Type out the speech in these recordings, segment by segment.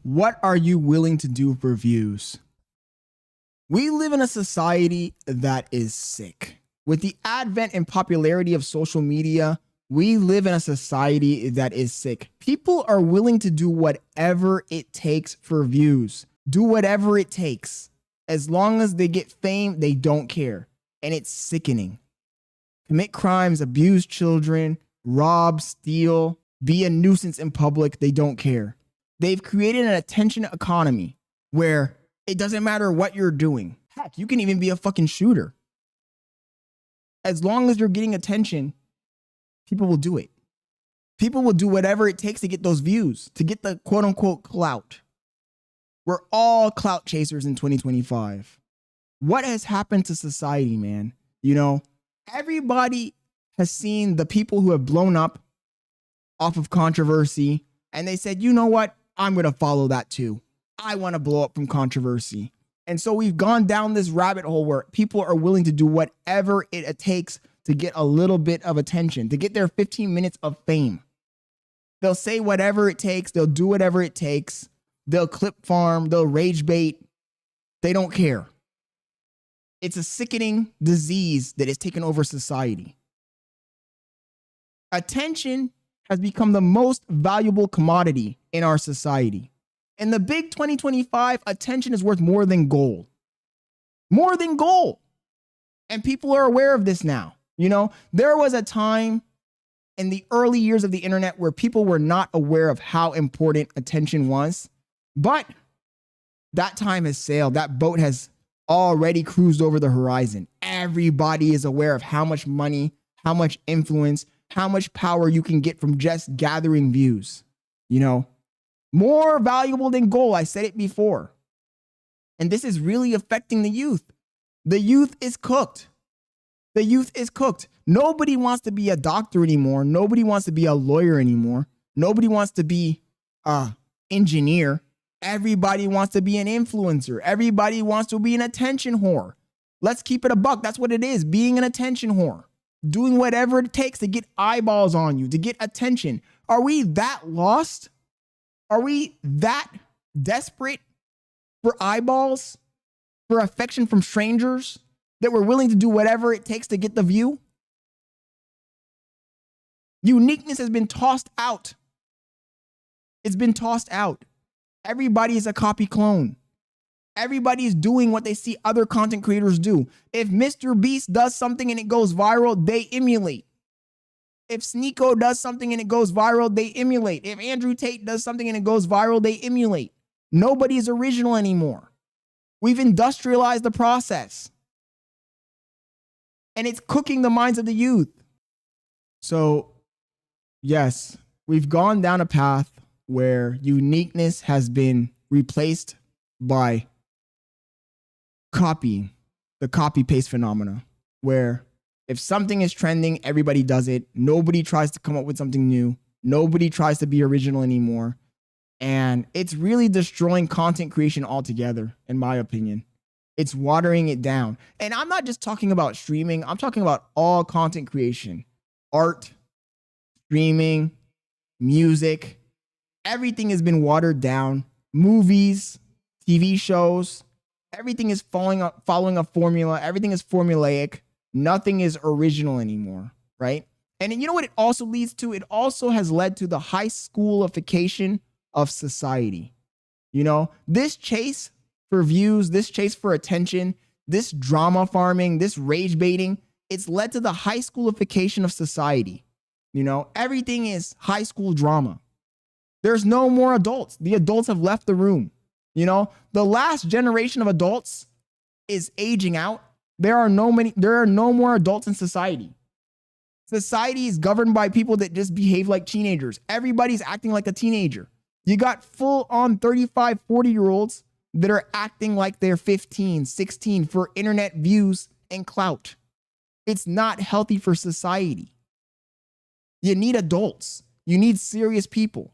What are you willing to do for views? We live in a society that is sick. With the advent and popularity of social media, we live in a society that is sick. People are willing to do whatever it takes for views. Do whatever it takes. As long as they get fame, they don't care. And it's sickening. Commit crimes, abuse children, rob, steal, be a nuisance in public, they don't care. They've created an attention economy where it doesn't matter what you're doing. Heck, you can even be a fucking shooter. As long as you're getting attention, people will do it. People will do whatever it takes to get those views, to get the quote unquote clout. We're all clout chasers in 2025. What has happened to society, man? You know, everybody has seen the people who have blown up off of controversy, and they said, you know what? I'm going to follow that too. I want to blow up from controversy. And so we've gone down this rabbit hole where people are willing to do whatever it takes to get a little bit of attention, to get their 15 minutes of fame. They'll say whatever it takes. They'll do whatever it takes. They'll clip farm. They'll rage bait. They don't care. It's a sickening disease that has taken over society. Attention has become the most valuable commodity in our society. In the big 2025, attention is worth more than gold. More than gold. And people are aware of this now. You know, there was a time in the early years of the internet where people were not aware of how important attention was. But that time has sailed. That boat has already cruised over the horizon. Everybody is aware of how much money, how much influence, how much power you can get from just gathering views. You know, more valuable than gold. I said it before. And this is really affecting the youth. The youth is cooked. The youth is cooked. Nobody wants to be a doctor anymore. Nobody wants to be a lawyer anymore. Nobody wants to be an engineer. Everybody wants to be an influencer. Everybody wants to be an attention whore. Let's keep it a buck. That's what it is, being an attention whore. Doing whatever it takes to get eyeballs on you, to get attention. Are we that lost? Are we that desperate for eyeballs, for affection from strangers, that we're willing to do whatever it takes to get the view? Uniqueness has been tossed out. It's been tossed out. Everybody is a copy clone. Everybody is doing what they see other content creators do. If Mr. Beast does something and it goes viral, they emulate. If Sneeko does something and it goes viral, they emulate. If Andrew Tate does something and it goes viral, they emulate. Nobody is original anymore. We've industrialized the process. And it's cooking the minds of the youth. So, yes, we've gone down a path where uniqueness has been replaced by copying, the copy-paste phenomena, where if something is trending, everybody does it. Nobody tries to come up with something new. Nobody tries to be original anymore. And it's really destroying content creation altogether, in my opinion. It's watering it down. And I'm not just talking about streaming. I'm talking about all content creation. Art, streaming, music. Everything has been watered down. Movies, TV shows. Everything is following a formula. Everything is formulaic. Nothing is original anymore, right? And you know what it also leads to? It also has led to the high schoolification of society. You know, this chase for views, this chase for attention, this drama farming, this rage baiting, it's led to the high schoolification of society. You know, everything is high school drama. There's no more adults. The adults have left the room. You know, the last generation of adults is aging out. There are no more adults in society. Society is governed by people that just behave like teenagers. Everybody's acting like a teenager. You got full on 35, 40-year-olds that are acting like they're 15, 16 for internet views and clout. It's not healthy for society. You need adults. You need serious people.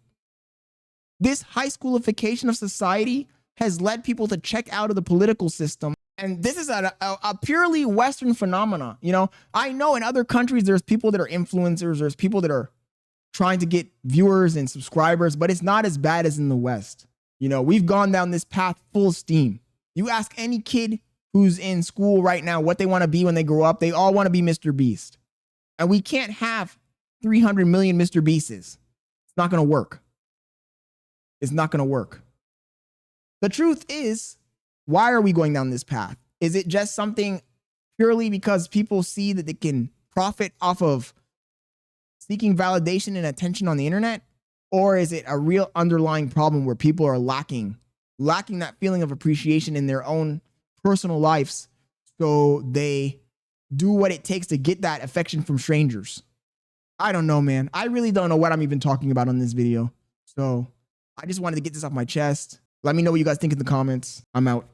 This high schoolification of society has led people to check out of the political system. And this is a purely Western phenomena. You know, I know in other countries, there's people that are influencers. There's people that are trying to get viewers and subscribers, but it's not as bad as in the West. You know, we've gone down this path full steam. You ask any kid who's in school right now what they want to be when they grow up, they all want to be Mr. Beast. And we can't have 300 million Mr. Beasts. It's not going to work. It's not going to work. The truth is, why are we going down this path? Is it just something purely because people see that they can profit off of seeking validation and attention on the internet? Or is it a real underlying problem where people are lacking that feeling of appreciation in their own personal lives, so they do what it takes to get that affection from strangers? I don't know, man. I really don't know what I'm even talking about on this video. So I just wanted to get this off my chest. Let me know what you guys think in the comments. I'm out.